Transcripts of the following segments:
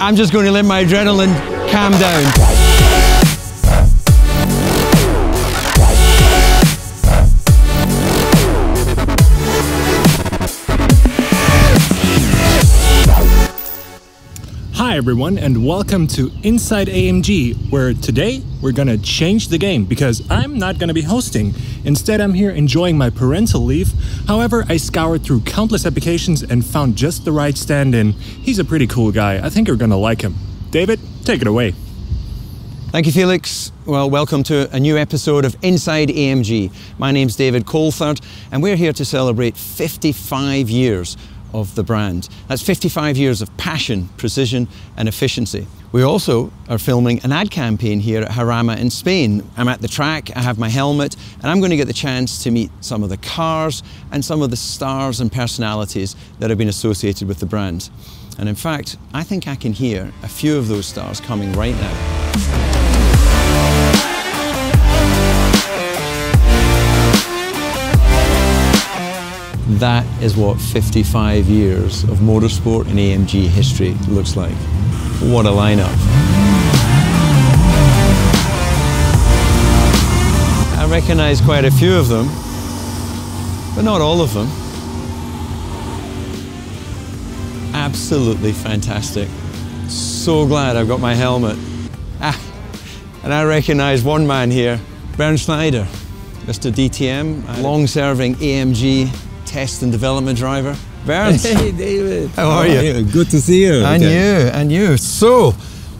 I'm just going to let my adrenaline calm down. Hi everyone and welcome to Inside AMG, where today we're gonna change the game because I'm not gonna be hosting. Instead, I'm here enjoying my parental leave. However, I scoured through countless applications and found just the right stand-in. He's a pretty cool guy. I think you're gonna like him. David, take it away. Thank you, Felix. Well, welcome to a new episode of Inside AMG. My name's David Coulthard, and we're here to celebrate 55 years of the brand. That's 55 years of passion, precision and efficiency. We also are filming an ad campaign here at Jarama in Spain. I'm at the track, I have my helmet, and I'm going to get the chance to meet some of the cars and some of the stars and personalities that have been associated with the brand. And in fact, I think I can hear a few of those stars coming right now. That is what 55 years of motorsport and AMG history looks like. What a lineup. I recognize quite a few of them, but not all of them. Absolutely fantastic. So glad I've got my helmet. And I recognize one man here, Bernd Schneider, Mr. DTM, long-serving AMG test and development driver. Bernd. Hey David. How are you? Good to see you. And you. So,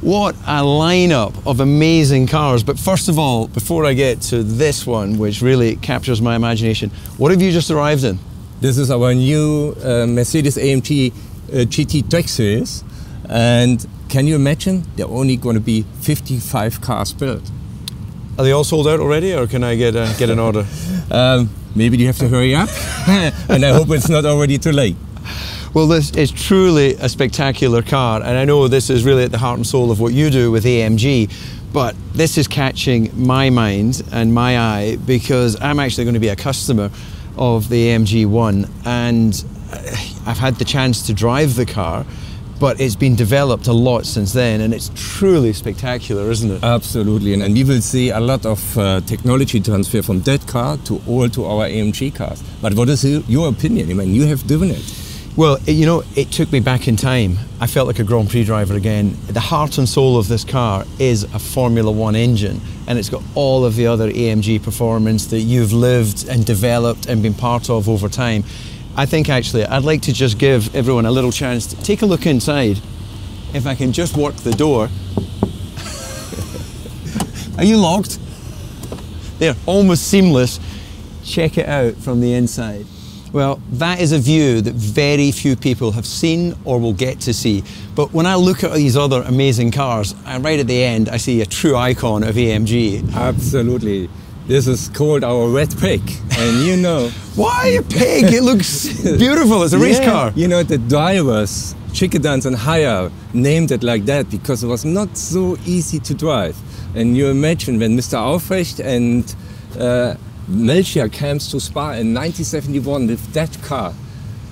what a lineup of amazing cars. But first of all, before I get to this one, which really captures my imagination, what have you just arrived in? This is our new Mercedes-AMG GT track series. And can you imagine? There are only going to be 55 cars built. Are they all sold out already, or can I get an order? Maybe you have to hurry up, and I hope it's not already too late. Well, this is truly a spectacular car, and I know this is really at the heart and soul of what you do with AMG, but this is catching my mind and my eye because I'm actually going to be a customer of the AMG ONE, and I've had the chance to drive the car, but it's been developed a lot since then, and it's truly spectacular, isn't it? Absolutely, and we will see a lot of technology transfer from that car to our AMG cars. But what is your opinion? I mean, you have driven it. Well, you know, it took me back in time. I felt like a Grand Prix driver again. The heart and soul of this car is a Formula One engine, and it's got all of the other AMG performance that you've lived and developed and been part of over time. I think actually I'd like to just give everyone a little chance to take a look inside. If I can just work the door. Are you locked? They're almost seamless. Check it out from the inside. Well, that is a view that very few people have seen or will get to see. But when I look at these other amazing cars, right at the end, I see a true icon of AMG. Absolutely. This is called our red pig, and you know... Why a pig? It looks beautiful, it's a race car. You know, the drivers, Chickadance and Haya, named it like that because it was not so easy to drive. And you imagine when Mr. Aufrecht and Melchior came to Spa in 1971 with that car,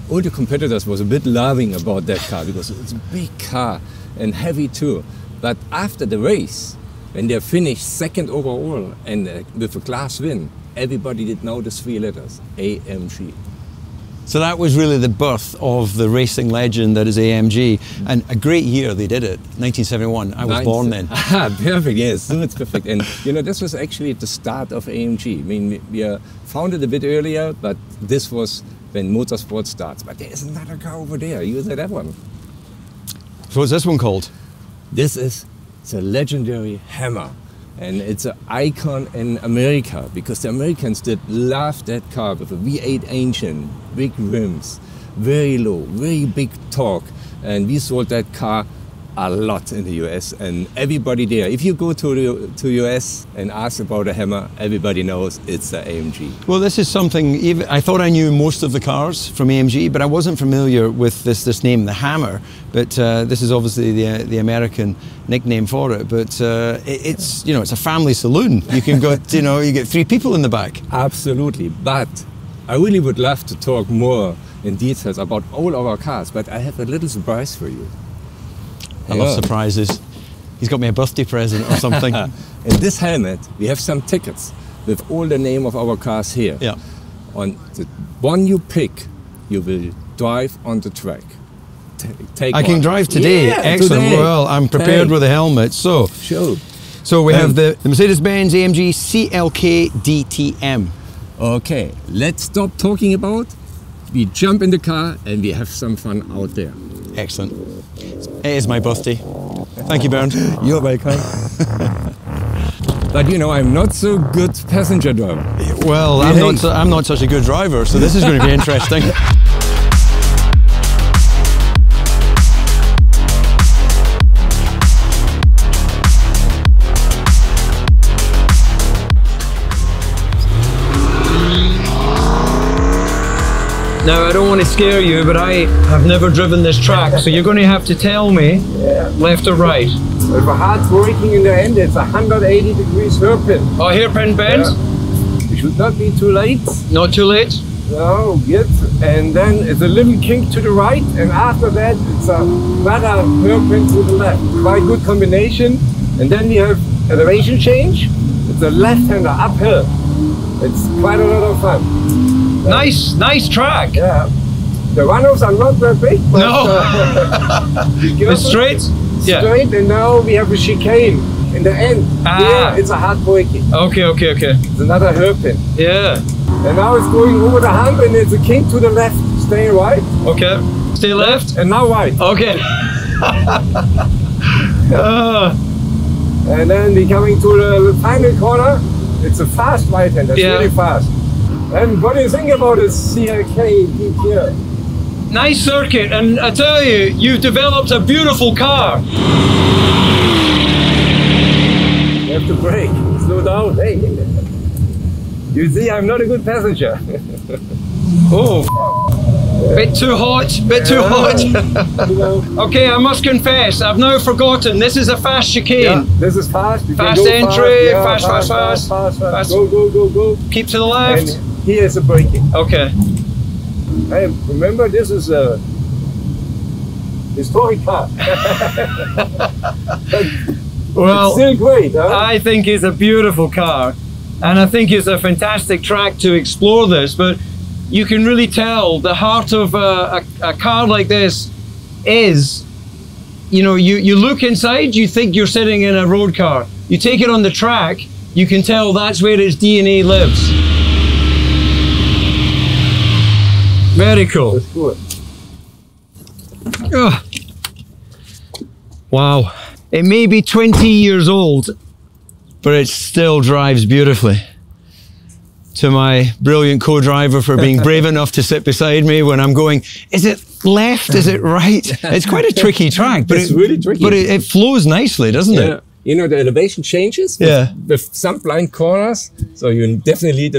all the competitors was a bit laughing about that car because it's a big car and heavy too. But after the race, when they finished second overall and with a class win, everybody did know the 3 letters, AMG. So that was really the birth of the racing legend that is AMG, and a great year they did it, 1971. I was born then. Perfect, yes, so it's perfect. And you know, this was actually the start of AMG. I mean, we founded a bit earlier, but this was when motorsport starts. But there is another car over there, you said that one. So what's this one called? This is the legendary Hammer. And it's an icon in America because the Americans did love that car with a V8 engine, big rims, very low, very big torque. And we sold that car a lot in the US, and everybody there, if you go to US and ask about a Hammer, everybody knows it's the AMG. Well, this is something, even I thought I knew most of the cars from AMG, but I wasn't familiar with this name, the Hammer. But this is obviously the American nickname for it. But it's, you know, it's a family saloon. You can go, you know, you get 3 people in the back. Absolutely, but I really would love to talk more in details about all our cars, but I have a little surprise for you. I love surprises. He's got me a birthday present or something. In this helmet, we have some tickets with all the name of our cars here. Yeah. On the one you pick, you will drive on the track. I can drive today. Yeah, excellent. Today. Well, I'm prepared with a helmet. So, sure. So we have the Mercedes-AMG CLK DTM. Okay, let's stop talking about. We jump in the car and we have some fun out there. Excellent. It is my birthday. Thank you, Bernd. You're welcome. But you know, I'm not so good passenger driver. Well, I'm not such a good driver, so this is going to be interesting. Now, I don't want to scare you, but I have never driven this track, so you're going to have to tell me left or right. If a hard braking in the end, it's 180 degrees hairpin. Oh, hairpin bend? Yeah. You should not be too late. Not too late? No, good. And then it's a little kink to the right, and after that, it's another hairpin to the left. Quite good combination. And then we have elevation change. It's a left-hander uphill. It's quite a lot of fun. Nice track. Yeah. The runoffs are not that big. But, no. It's straight? Straight, and now we have a chicane in the end. Here, it's a hard braking. Okay. It's another hairpin. Yeah. And now it's going over the hump, and it's a kink to the left. Stay right. Okay. Stay left. And now right. Okay. And then we're coming to the final corner. It's a fast right-hander. It's really fast. And what do you think about this CLK here? Nice circuit, and I tell you, you've developed a beautiful car. You have to brake, slow down. Hey, you see, I'm not a good passenger. Oh, bit too hot, too hot. Okay, I must confess, I've now forgotten, this is a fast chicane. Yeah, this is fast. You fast entry, fast. Fast. Go. Keep to the left. And here is the braking. Okay. Hey, remember, this is a historic car. Well, it's still great, huh? I think it's a beautiful car, and I think it's a fantastic track to explore this, but you can really tell the heart of a car like this is, you know, you look inside, you think you're sitting in a road car. You take it on the track, you can tell that's where its DNA lives. Very cool. That's good. Oh. Wow. It may be 20 years old, but it still drives beautifully. To my brilliant co-driver for being brave enough to sit beside me when I'm going, is it left, is it right? It's quite a tricky track, but it's really tricky. But it flows nicely, doesn't it? You know, the elevation changes with some blind corners, so you definitely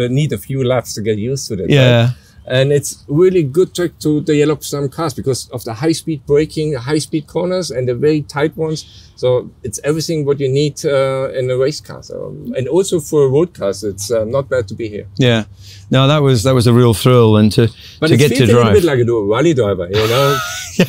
need a few laps to get used to that. Yeah. Right? And it's really good trick to develop some cars because of the high-speed braking, the high-speed corners, and the very tight ones. So it's everything what you need in a race car. So, and also for road cars, it's not bad to be here. Yeah, no, that was a real thrill, and to get to drive. But it feels a little bit like a rally driver, you know,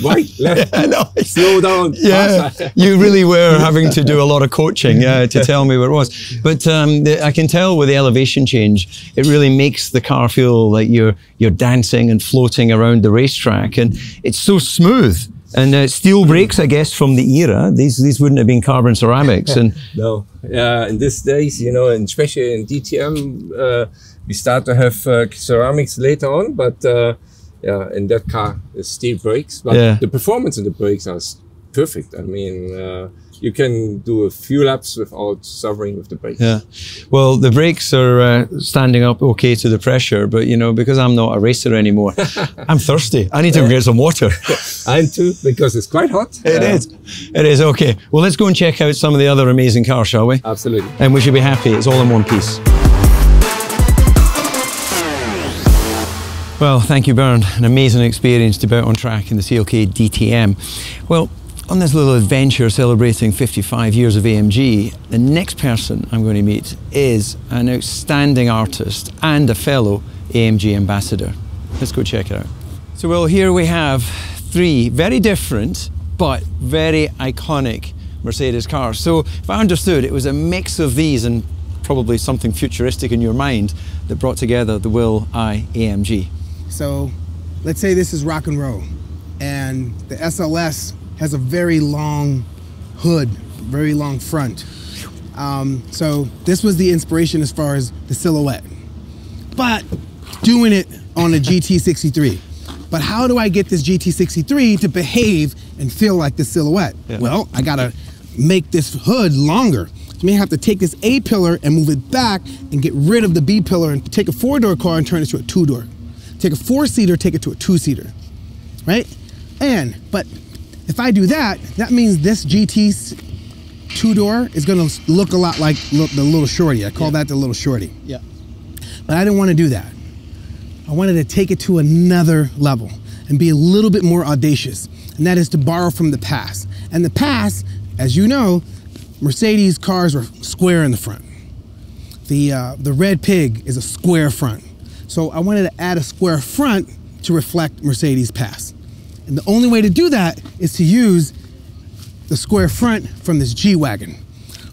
right, left, slow down. Yeah, you really were having to do a lot of coaching, to tell me what it was. But I can tell with the elevation change, it really makes the car feel like you're dancing and floating around the racetrack, and it's so smooth. And steel brakes, I guess, from the era. These wouldn't have been carbon ceramics. And no, in these days, you know, and especially in DTM, we start to have ceramics later on. But in that car, it's steel brakes. But the performance of the brakes are perfect. I mean, you can do a few laps without suffering with the brakes. Yeah, well, the brakes are standing up okay to the pressure, but you know, because I'm not a racer anymore, I'm thirsty. I need to get some water. I'm too, because it's quite hot. It is, okay. Well, let's go and check out some of the other amazing cars, shall we? Absolutely. And we should be happy, it's all in one piece. Well, thank you, Bernd. An amazing experience to be out on track in the CLK DTM. Well, on this little adventure celebrating 55 years of AMG, the next person I'm going to meet is an outstanding artist and a fellow AMG ambassador. Let's go check it out. So, well, here we have three very different but very iconic Mercedes cars. So if I understood, it was a mix of these and probably something futuristic in your mind that brought together the will.i.AMG. So let's say this is rock and roll, and the SLS has a very long hood, very long front. So this was the inspiration as far as the silhouette, but doing it on a GT63. But how do I get this GT63 to behave and feel like the silhouette? Yeah. Well, I gotta make this hood longer. You may have to take this A pillar and move it back and get rid of the B pillar and take a 4-door car and turn it to a 2-door. Take a 4-seater, take it to a 2-seater, right? But if I do that, that means this GT 2-door is gonna look a lot like the little shorty. I call that the little shorty. Yeah. But I didn't wanna do that. I wanted to take it to another level and be a little bit more audacious, and that is to borrow from the past. And the past, as you know, Mercedes cars were square in the front. The red pig is a square front. So I wanted to add a square front to reflect Mercedes past. And the only way to do that is to use the square front from this G-Wagon.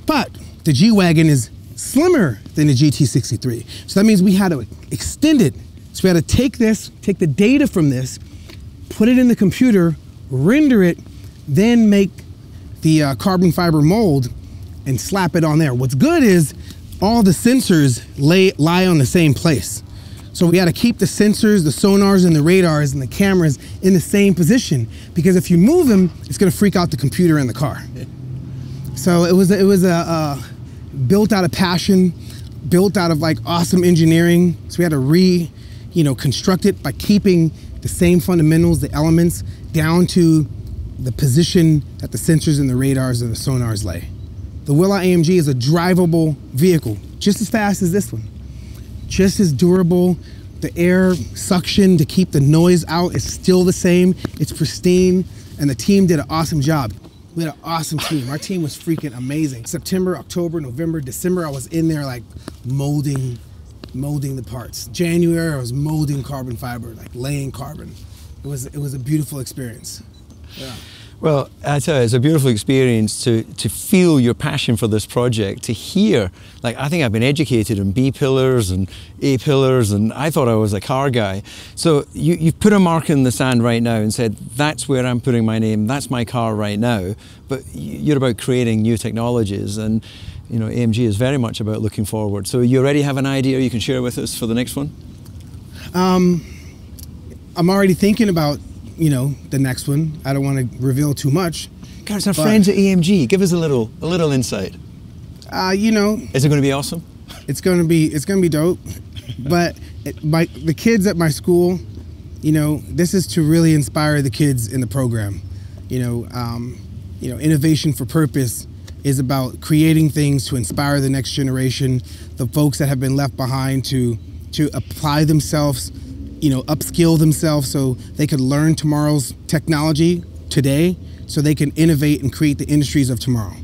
But the G-Wagon is slimmer than the GT63. So that means we had to extend it. So we had to take the data from this, put it in the computer, render it, then make the carbon fiber mold and slap it on there. What's good is all the sensors lie on the same place. So we got to keep the sensors, the sonars, and the radars and the cameras in the same position, because if you move them, it's going to freak out the computer in the car. So it was built out of passion, built out of like awesome engineering. So we had to construct it by keeping the same fundamentals, the elements, down to the position that the sensors and the radars and the sonars lay. The will.i.AMG is a drivable vehicle, just as fast as this one. Just as durable. The air suction to keep the noise out is still the same. It's pristine, and the team did an awesome job. We had an awesome team. Our team was freaking amazing. September, October, November, December, I was in there like molding the parts. January, I was molding carbon fiber, like laying carbon. It was a beautiful experience. Yeah. Well, I tell you, it's a beautiful experience to feel your passion for this project, to hear, like, I think I've been educated on B pillars and A pillars, and I thought I was a car guy. So you've put a mark in the sand right now and said, that's where I'm putting my name, that's my car right now. But you're about creating new technologies, and you know, AMG is very much about looking forward. So you already have an idea you can share with us for the next one? I'm already thinking about, the next one. I don't want to reveal too much. Guys, our friends at AMG, give us a little insight. Is it going to be awesome? It's going to be dope. But the kids at my school, this is to really inspire the kids in the program. Innovation for purpose is about creating things to inspire the next generation, the folks that have been left behind to apply themselves, upskill themselves so they could learn tomorrow's technology today, so they can innovate and create the industries of tomorrow.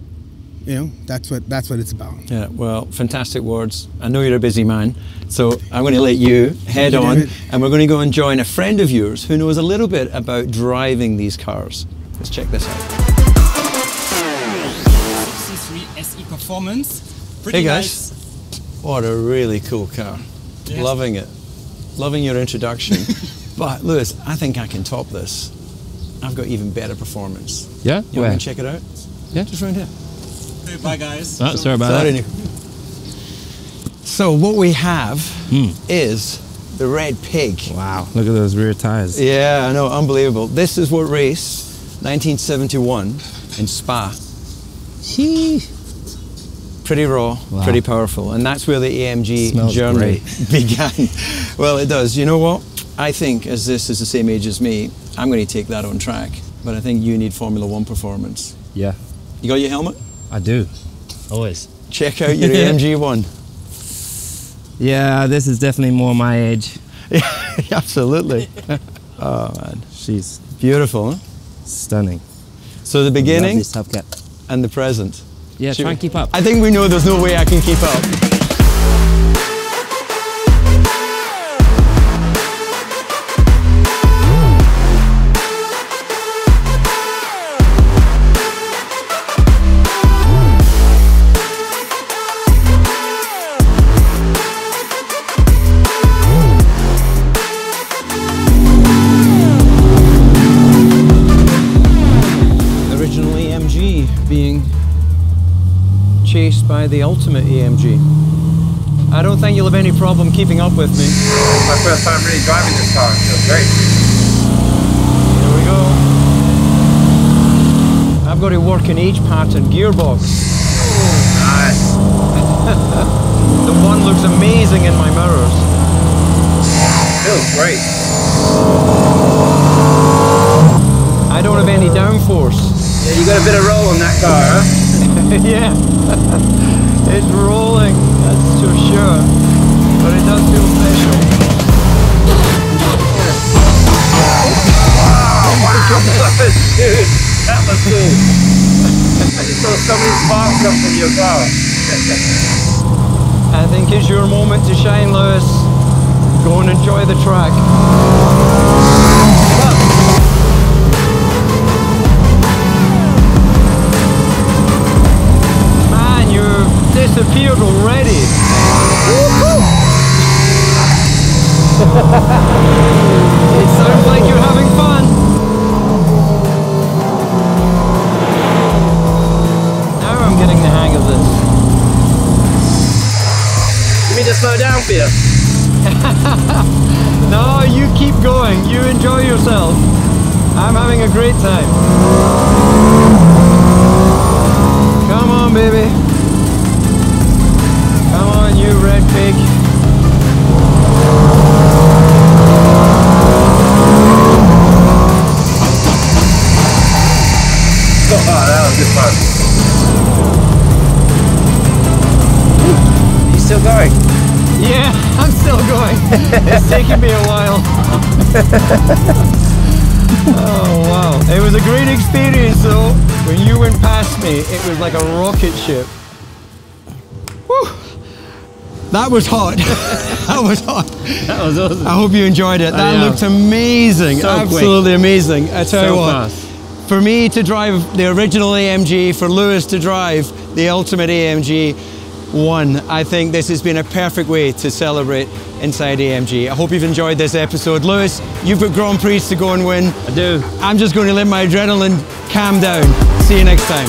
That's what it's about. Yeah, well, fantastic words. I know you're a busy man, so I'm going to let you head on, and we're going to go and join a friend of yours who knows a little bit about driving these cars. Let's check this out. C3 SE Performance. Pretty hey guys, nice. What a really cool car. Yes. Loving it. Loving your introduction. But Lewis, I think I can top this. I've got even better performance. Yeah? You want to check it out? Yeah. Just around here. Okay, bye guys. Oh, sorry about that. So what we have is the red pig. Wow, look at those rear tires. Yeah, I know, unbelievable. This is what race 1971 in Spa. Pretty raw, wow. Pretty powerful, and that's where the AMG journey began. Well, it does. You know what? I think, as this is the same age as me, I'm going to take that on track, but I think you need Formula One performance. Yeah. You got your helmet? I do, always. Check out your AMG ONE. Yeah, this is definitely more my age. Yeah, absolutely. Oh man, she's beautiful, huh? Stunning. So the beginning Top and the present. Yeah, try and keep up. I think we know there's no way I can keep up. being chased by the ultimate AMG. I don't think you'll have any problem keeping up with me. It's my first time really driving this car. It feels great. Here we go. I've got to work in H-pattern gearbox. Nice. The one looks amazing in my mirrors. Feels great. I don't have any downforce. Yeah, you got a bit of roll on that car, huh? Yeah, it's rolling, that's for sure. But it does feel special. Oh wow! Dude, that was cool. I just saw so many sparks come from your car. I think it's your moment to shine, Lewis. Go and enjoy the track. Man, you've disappeared already. It sounds like you're having fun. Now I'm getting the hang of this. You mean to slow down for you? No, you keep going. You enjoy yourself. I'm having a great time. Come on, baby. Come on, you red pig. Oh, that was good fun. You still going? Yeah, I'm still going. It's taking me a while. Oh, wow. It was a great experience, though. When you went past me, it was like a rocket ship. Whew. That was hot. That was hot. That was awesome. I hope you enjoyed it. That looked amazing. So absolutely amazing. I tell you what, fast. for me to drive the original AMG, for Lewis to drive the ultimate AMG ONE, I think this has been a perfect way to celebrate inside AMG. I hope you've enjoyed this episode. Lewis, you've got Grand Prix to go and win. I do. I'm just going to let my adrenaline calm down. See you next time.